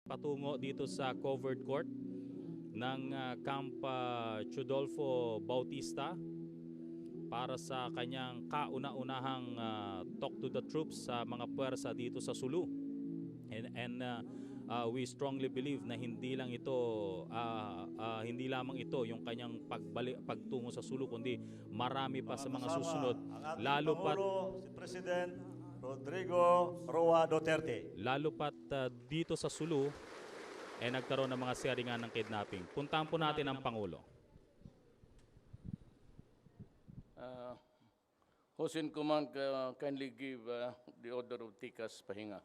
Patungo dito sa covered court ng Camp Chodolfo Bautista para sa kanyang kauna-unahang talk to the troops sa mga puwersa dito sa Sulu. And we strongly believe na hindi lamang ito yung kanyang pagtungo sa Sulu, kundi marami pa Mga sa mga kasama, susunod, ang ating lalo pat Pangulo, si President Rodrigo Roa Duterte. dito sa Sulu nagkaroon ng mga seringan ng kidnapping. Puntahan po natin ang Pangulo. Who's in command, kindly give the order of Tikas Pahinga.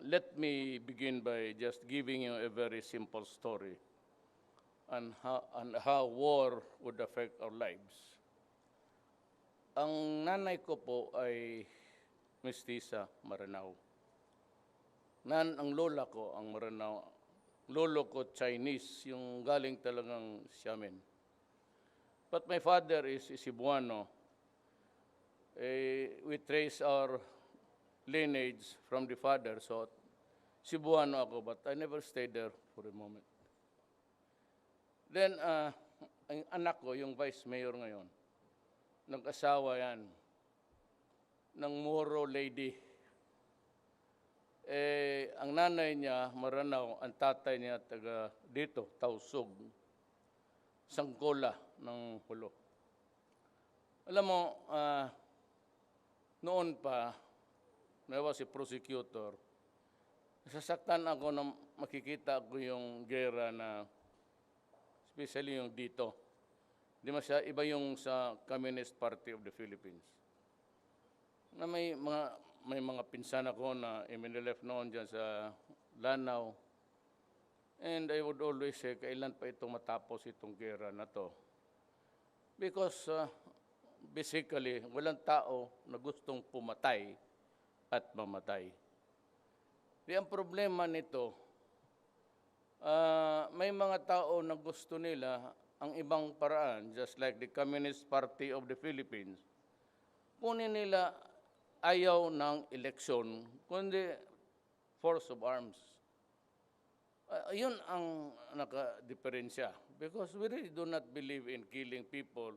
Let me begin by just giving you a very simple story on how war would affect our lives. Ang nanay ko po ay mestiza, Maranao. Ang lola ko ang Maranao. Lolo ko Chinese, yung galing talagang Xiamen. But my father is Cebuano. We trace our lineage from the father, so Cebuano ako, but I never stayed there for a moment. Then, ang anak ko, yung vice mayor ngayon, nag-asawa yan ng Moro lady. Ang nanay niya, Maranao, ang tatay niya, taga dito, Tausug, Sangkola ng Hulo. Alam mo, noon pa, I was a prosecutor, nasasaktan ako na makikita ko yung gera na, especially yung dito. Di iba yung sa Communist Party of the Philippines. Na may mga pinsan ako na iminilef noon dyan sa Lanao. And I would always say, kailan pa itong matapos itong gera na to? Because basically, walang tao na gustong pumatay at mamatay. Di ang problema nito, may mga tao na gusto nila ang ibang paraan, just like the Communist Party of the Philippines. Kunin nila ayaw ng eleksyon, kundi force of arms. Yun ang naka-diferensya. Because we really do not believe in killing people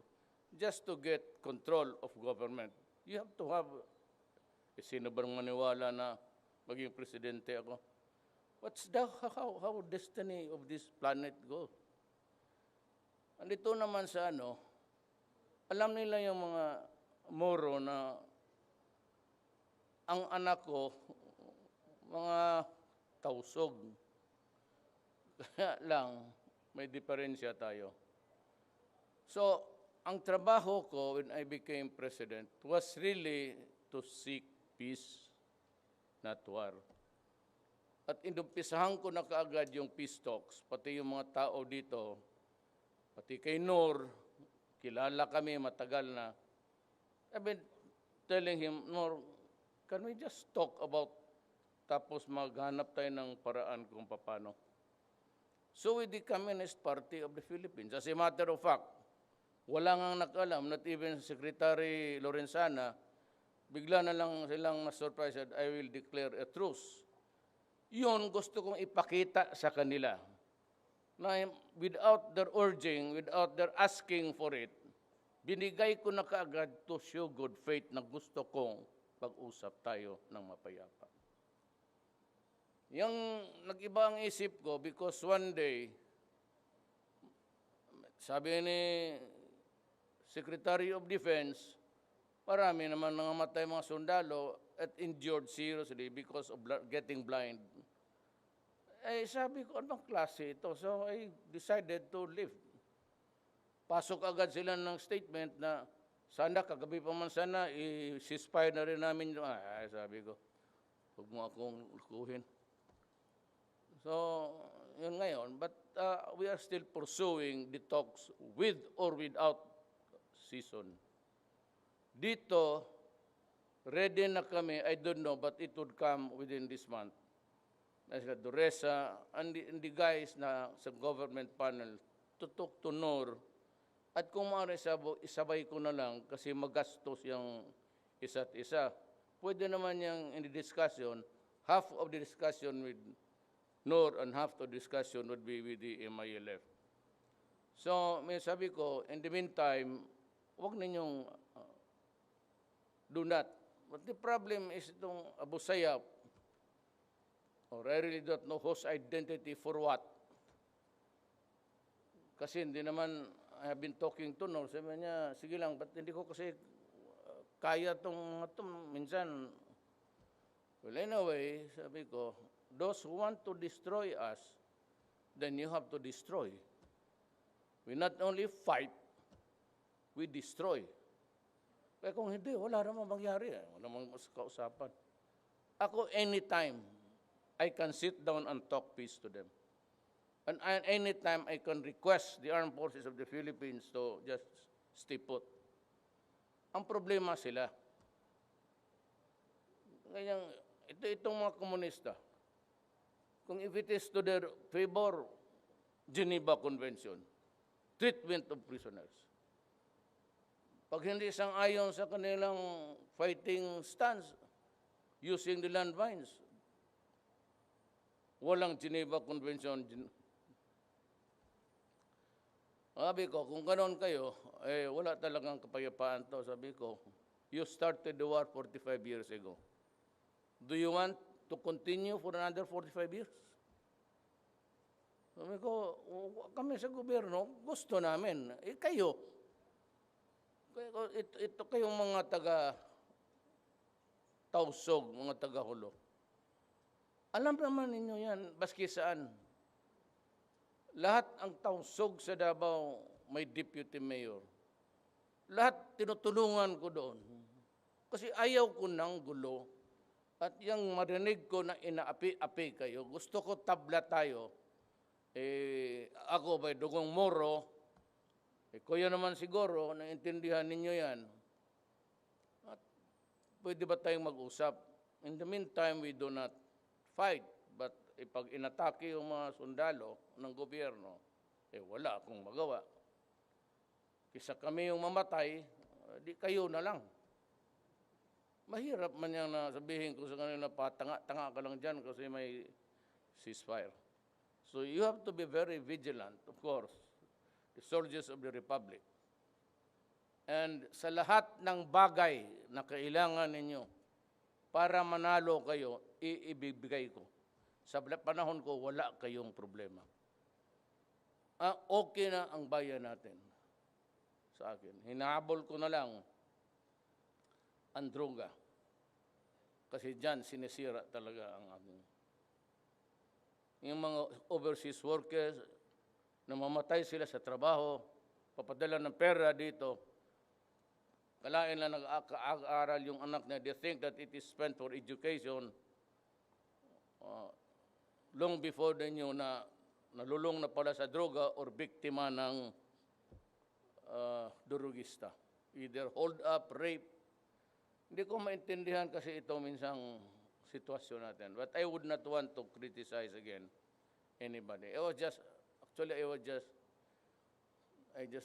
just to get control of government. You have to have, sino bang maniwala na maging presidente ako? What's how destiny of this planet go? Andito naman sa alam nila yung mga Moro na ang anak ko, mga Tausog. Kaya lang, may diferensya tayo. So, ang trabaho ko when I became president was really to seek peace, not war. At inumpisahan ko na kaagad yung peace talks, pati yung mga tao dito, pati kay Noor, kilala kami matagal na. I've been telling him, Noor, can we just talk about, tapos maghanap tayo ng paraan kung paano. So with the Communist Party of the Philippines, as a matter of fact, wala nang nakalam, not even Secretary Lorenzana, bigla na lang silang na-surprise that I will declare a truce. Yun gusto kong ipakita sa kanila. Na without their urging, without their asking for it, binigay ko na kaagad to show good faith na gusto kong pag-usap tayo ng mapayapa. Yung nag-iba ang isip ko because one day, sabi ni Secretary of Defense, marami naman nangamatay mga sundalo at injured seriously because of getting blind. Sabi ko, anong klase ito? So I decided to leave. Pasok agad sila ng statement na sana, kagabi pa man sana, i-ceasefire na rin namin. Sabi ko, huwag mo akong lukuhin. So, yun ngayon. But we are still pursuing the talks with or without season. Dito, ready na kami, I don't know, but it would come within this month. na sila Duresa, and the guys na sa government panel, tutok to Nor, at kung maaari isabay ko na lang kasi magastos yung isa't isa. Pwede naman yung in the discussion, half of the discussion with Nor and half of the discussion would be with the MILF. So, may sabi ko, in the meantime, huwag ninyong do not. But the problem is itong Abu Sayyaf, or I really don't know whose identity for what. Kasi hindi naman, I have been talking to Nor, sabi niya, sige lang, ba't hindi ko kasi kaya itong minsan. Well, anyway, sabi ko, those who want to destroy us, then you have to destroy. We not only fight, we destroy. Kaya kung hindi, wala naman mangyari. Wala naman kausapan. Ako, anytime, I can sit down and talk peace to them. And anytime I can request the armed forces of the Philippines to just stay put. Ang problema sila. Ngayon, itong mga komunista, kung if it is to their favor, Geneva Convention, treatment of prisoners. Pag hindi sang-ayon sa kanilang fighting stance, using the landmines, walang Geneva Convention. Sabi ko, kung ganon kayo, wala talagang kapayapaan to. Sabi ko, you started the war 45 years ago. Do you want to continue for another 45 years? Sabi ko, kami sa gobyerno, gusto namin. Kayo. Ito kayong mga taga-Tausog, mga taga-Hulo. Alam naman ninyo yan, baski saan. Lahat ang Tausog sa Davao may deputy mayor. Lahat tinutulungan ko doon. Kasi ayaw ko ng gulo. At yung marinig ko na inaapi-api kayo, gusto ko tabla tayo. Ako by Dugong Moro, kuya naman siguro, naintindihan ninyo yan. At pwede ba tayong mag-usap? In the meantime, we do not fight. But pag inatake yung mga sundalo ng gobyerno, wala akong magawa. Kisa kami yung mamatay, di kayo na lang. Mahirap man yan na sabihin ko sa kanila, tanga ka lang dyan kasi may ceasefire. So you have to be very vigilant, of course, the soldiers of the Republic. And sa lahat ng bagay na kailangan ninyo para manalo kayo, iibigay ko. Sa panahon ko, wala kayong problema. Okay na ang bayan natin sa akin. Hinahabol ko na lang ang droga. Kasi dyan, sinisira talaga ang aking. Yung mga overseas workers, namamatay sila sa trabaho, papadala ng pera dito, kalain lang nag-aaral yung anak na they think that it is spent for education, long before they knew na nalulong na pala sa droga or biktima ng durugista. Either hold up, rape. Hindi ko maintindihan kasi ito minsang sitwasyon natin. But I would not want to criticize again anybody. I was just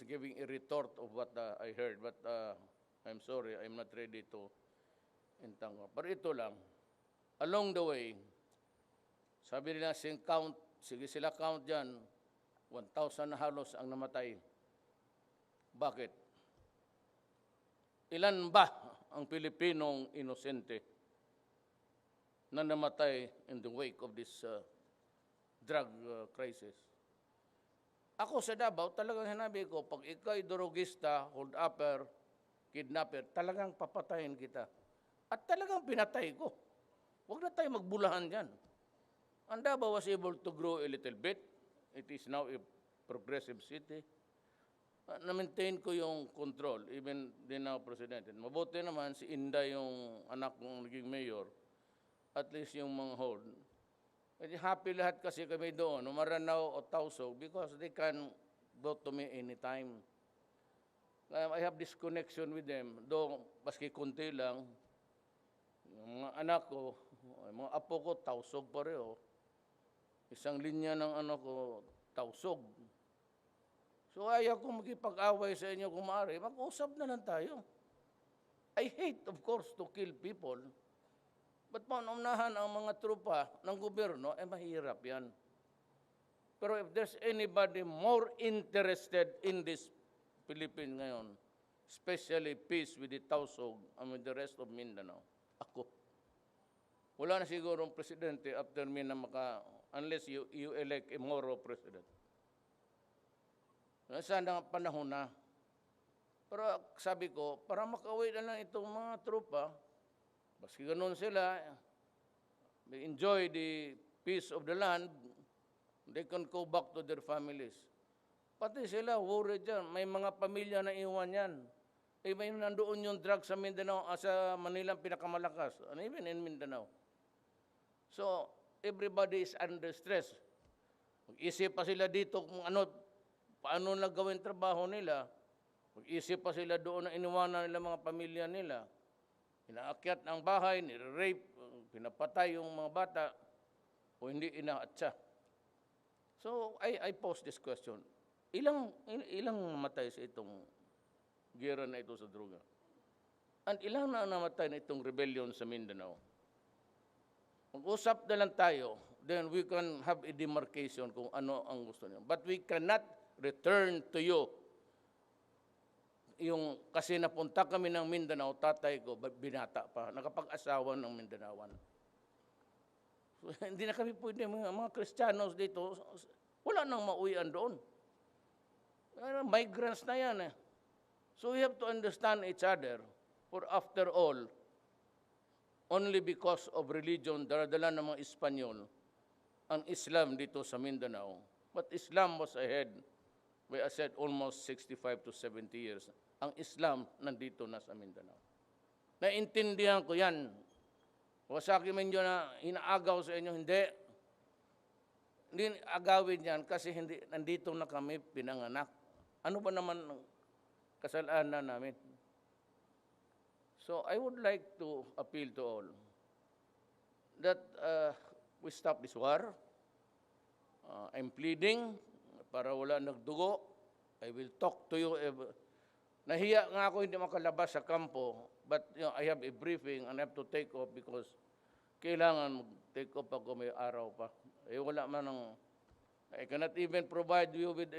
giving a retort of what I heard. But I'm sorry, I'm not ready to entangle. Pero ito lang, along the way, sabi nila sige sila count dyan, 1,000 na halos ang namatay. Bakit? Ilan ba ang Pilipinong inosente na namatay in the wake of this drug crisis? Ako sa Davao, talagang sinabi ko, pag ikaw'y drogista, hold-upper, kidnapper, talagang papatayin kita. At talagang pinatay ko. Huwag na tayo magbulahan dyan. And Davao was able to grow a little bit. It is now a progressive city. Na-maintain ko yung control, even din now president. Mabuti naman si Inday yung anak kong naging mayor. At least yung mga hold. Happy lahat kasi kami doon, Maranao o Tausog, because they can go to me anytime. I have this connection with them. Doon, baski kunti lang, yung mga anak ko, mga apo ko, Tausog pareho. Isang linya ng ano ko, Tausog. So ayaw ko makipag-away sa inyo kung maaari. Mag-usap na lang tayo. I hate, of course, to kill people. But paunahan ang mga trupa ng gobyerno, mahirap yan. Pero if there's anybody more interested in this Philippines ngayon, especially peace with the Tausug and with the rest of Mindanao, ako. Wala na sigurong presidente after me na unless you elect a Moro president. Sana panahon na. Pero sabi ko, para makauwi na lang itong mga trupa, baski ganun sila, they enjoy the peace of the land, they can go back to their families. Pati sila, worried dyan. May mga pamilya na iwan yan. May nandoon yung drug sa Mindanao, sa Manila pinakamalakas, and even in Mindanao. So, everybody is under stress. Mag-isip pa sila dito kung paano na gawin trabaho nila. Mag-isip pa sila doon na iniwanan nila mga pamilya nila. Inaakyat ang bahay, nire-rape, pinapatay yung mga bata, o hindi inaatsa. So, I pose this question. Ilang namatay sa itong gera na ito sa droga? At ilang na namatay na itong rebellion sa Mindanao? Mag-usap na lang tayo, then we can have a demarcation kung ano ang gusto niyo. But we cannot return to you. Kasi napunta kami ng Mindanao, tatay ko, binata pa, nakapag-asawa ng Mindanaoan. So, hindi na kami pwede, mga Kristiyanos dito, wala nang mauwian doon. Migrants na yan eh. So we have to understand each other, for after all, only because of religion, daradala ng mga Espanyol, ang Islam dito sa Mindanao. But Islam was ahead, I said, almost 65 to 70 years. Ang Islam nandito na sa Mindanao. Naintindihan ko yan. O sa akin medyo na inaagaw sa inyo, hindi agawin yan kasi nandito na kami pinanganak. Ano ba naman ang kasalanan namin? So I would like to appeal to all that we stop this war. I'm pleading para wala nagdugo. I will talk to you. Nahiya nga ako hindi makalabas sa kampo, but I have a briefing and I have to take off because kailangan mag-take off ako, may araw pa. Wala man ng, I cannot even provide you with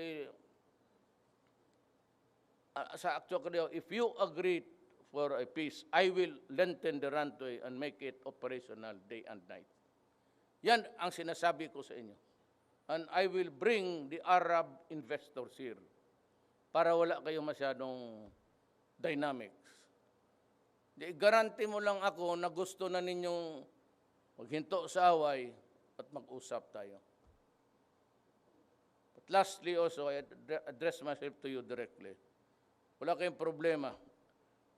sa actual, if you agree for a peace, I will lengthen the runway and make it operational day and night. Yan ang sinasabi ko sa inyo. And I will bring the Arab investors here para wala kayong masyadong dynamics. Garanti mo lang ako na gusto na ninyong maghinto sa away at mag-usap tayo. But lastly also, I address myself to you directly. Wala kayong problema.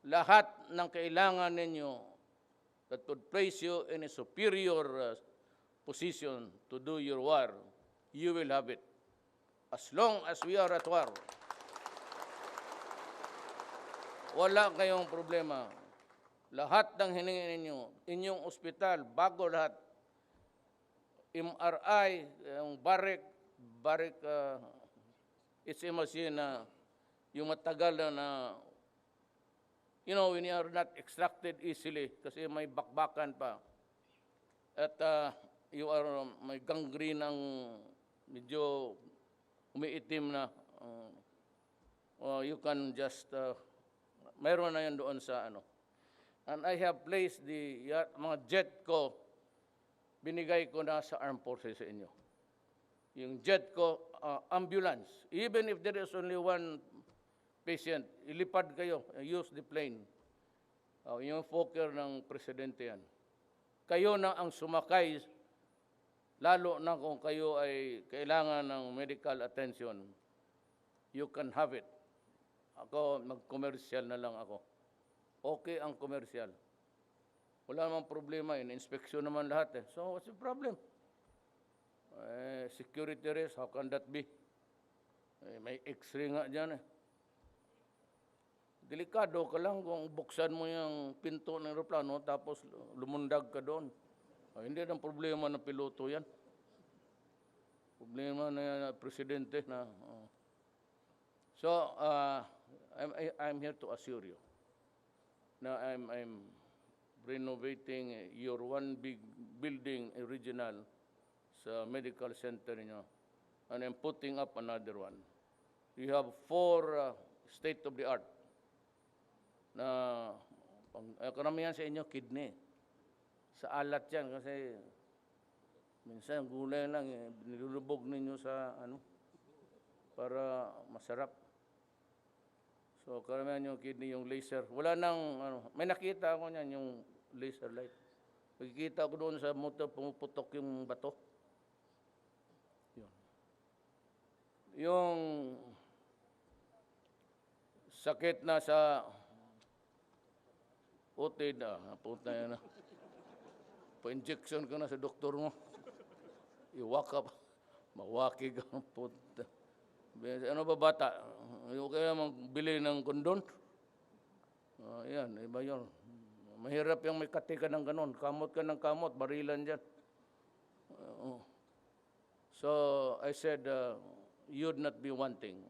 Lahat ng kailangan ninyo that would place you in a superior position to do your war, you will have it. As long as we are at war. Wala kayong problema. Lahat ng hiningi ninyo, inyong ospital, bago lahat, MRI, yung Barrick, it's a machine na yung matagal na, when you are not extracted easily, kasi may bakbakan pa. At you are, may gangrene ang medyo umiitim na, you can just, mayroon na yan doon sa And I have placed mga jet ko, binigay ko na sa armed forces sa inyo. Yung jet ko, ambulance. Even if there is only one patient, ilipad kayo, use the plane. Yung Fokker ng presidente yan. Kayo na ang sumakay, lalo na kung kayo ay kailangan ng medical attention, you can have it. Ako, mag-commercial na lang ako. Okay ang commercial. Wala namang problema, in-inspection naman lahat. So, what's the problem? Security risk, how can that be? May X-ray nga dyan Delikado ka lang kung buksan mo yung pinto ng aeroplano tapos lumundag ka doon. Hindi ng problema ng piloto yan. Problema na presidente na. So, I'm here to assure you na I'm renovating your one big building, original, sa medical center niyo, and I'm putting up another one. You have 4 state-of-the-art na karamihan sa inyo, kidney. Sa alat yan kasi minsan gulay lang, nilulubog ninyo sa para masarap. So, karamihan yung kidney, yung laser. Wala nang, may nakita ako niyan, yung laser light. Nakikita ko doon sa motor, pumuputok yung bato. Yun. Yung sakit na sa utid, punta yan na. Pa-injection ka na sa doktor mo. Iwakap. Mawakig ang punta. Ano ba bata? Kaya magbili ng kondon? Yan, iba yun. Mahirap yung may katika ng ganon. Kamot ka ng kamot, barilan dyan. So, I said, you'd not be wanting.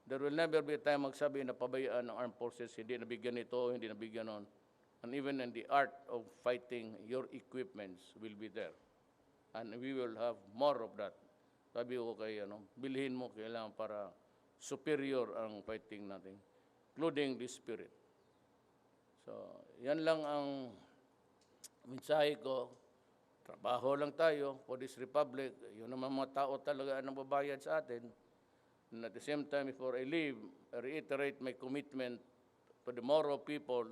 There will never be a time magsabi na pabayaan ng armed forces, hindi nabigyan ito, hindi nabigyan nun. And even in the art of fighting, your equipments will be there. And we will have more of that. Sabi ko kay, bilhin mo kailangan para superior ang fighting natin, including the spirit. So, yan lang ang mensahe ko. Trabaho lang tayo for this republic. Yun naman mga tao talaga ang babayad sa atin. And at the same time, before I leave, I reiterate my commitment to the Moro people,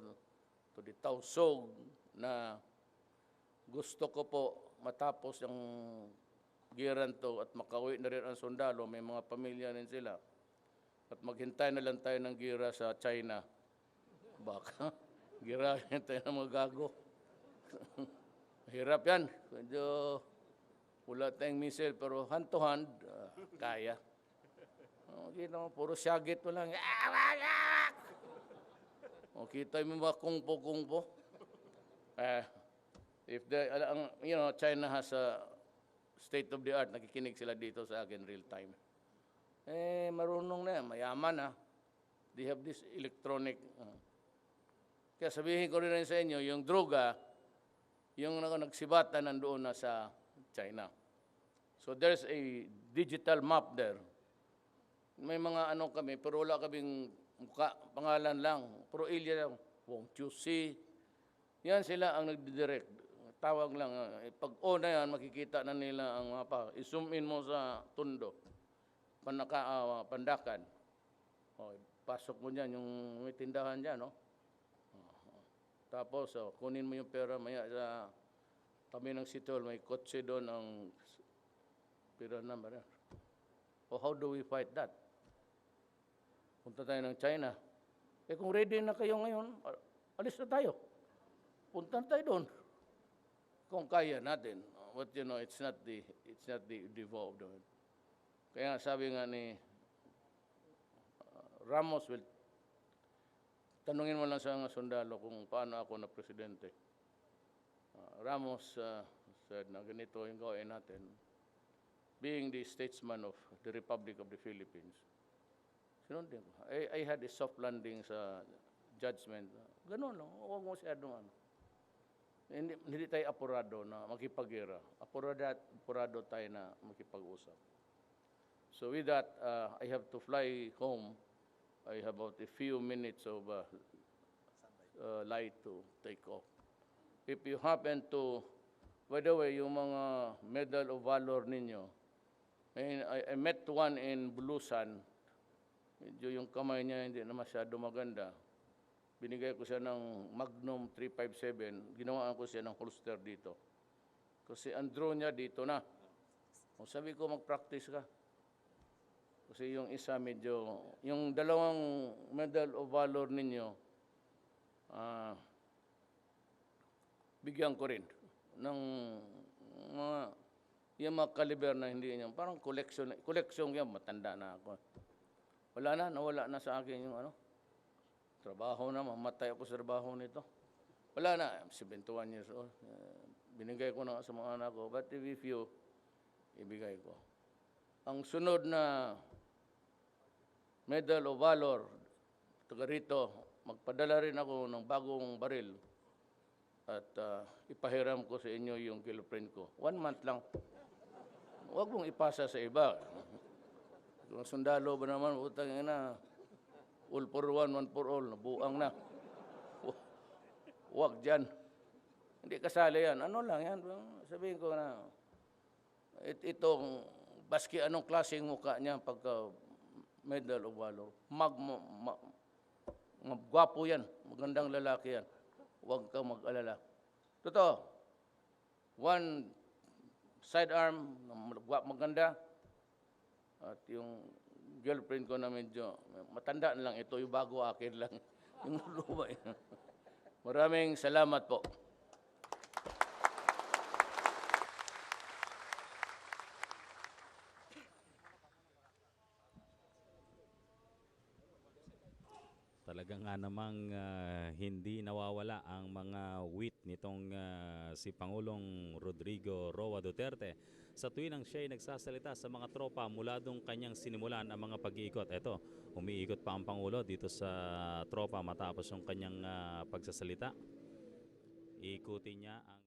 to the Tausog, na gusto ko po matapos ang giran to at makauwi na rin ang sundalo, may mga pamilya rin sila. At maghintay na lang tayo ng gira sa China. Baka, gira rin tayo ng mga gago. Hirap yan. Medyo wala tayong missile, pero hand to hand, kaya. Kita mo, puro syagit mo lang. Kita mo ba kungpo-kungpo? If China has a state of the art, nakikinig sila dito sa akin real time. Marunong na yan, mayaman na. They have this electronic. Kaya sabihin ko rin sa inyo, yung droga, yung nagsibata nandoon na sa China. So there's a digital map there. May mga kami, pero wala kaming mukha, pangalan lang. Pero ilya lang, won't you see? Yan sila ang nagdidirect. Tawag lang, pag na yan, makikita na nila ang mapa. I-zoom in mo sa tundo, pandakan. Pasok mo dyan, yung may tindahan dyan, no? Tapos, kunin mo yung pera, maya sa kami ng sitol, may kotse doon, ang pera number. How do we fight that? Punta tayo ng China. Kung ready na kayo ngayon, alis na tayo. Punta tayo doon. Kung kaya natin. But it's not the devolved. Kaya sabi nga ni Ramos, tanungin mo lang sa mga sundalo kung paano ako na presidente. Ramos said na ganito yung gawin natin. Being the statesman of the Republic of the Philippines, sinundin ko. I had a soft landing sa judgment. Ganun lang. Huwag mo siyadong Hindi tayo apurado na makipag-gira. Apurado tayo na makipag-usap. So with that, I have to fly home. I have about a few minutes of light to take off. If you happen to, by the way, yung mga Medal of Valor ninyo, I met one in Bulusan. Medyo yung kamay niya hindi na masyado maganda. Binigay ko siya ng Magnum 357. Ginawaan ko siya ng holster dito. Kasi ang draw niya dito na. Sabi ko, mag-practice ka. Kasi yung isa medyo, yung dalawang Medal of Valor ninyo, bigyan ko rin ng yung mga caliber na hindi niya. Parang collection yan, matanda na ako. Nawala na sa akin yung trabaho na, mamatay ako sa trabaho nito. Wala na, I'm 71 years old. Binigay ko na sa mga anak ko, but if you, ibigay ko. ang sunod na Medal of Valor, taga rito, magpadala rin ako ng bagong baril at ipahiram ko sa inyo yung girlfriend ko. 1 month lang. Huwag mong ipasa sa iba. Yung sundalo ba naman, utang ina, all for one, one for all, nabuang na. Huwag dyan. Hindi kasali yan. Ano lang yan? Sabihin ko na, itong, baski anong klaseng mukha niya pagka Medal of Valor, gwapo yan, magandang lalaki yan. Huwag kang mag-alala. Totoo, one sidearm, maganda, at yung girlfriend ko na medyo, matanda na lang ito, yung bago akin lang. Yung luma yan. Maraming salamat po. Talaga nga namang hindi nawawala ang mga wit nitong si Pangulong Rodrigo Roa Duterte sa tuwing ang siya ay nagsasalita sa mga tropa mula doong kanyang sinimulan ang mga pag-iikot. Eto, umiikot pa ang Pangulo dito sa tropa matapos yung kanyang pagsasalita. Ikutin niya ang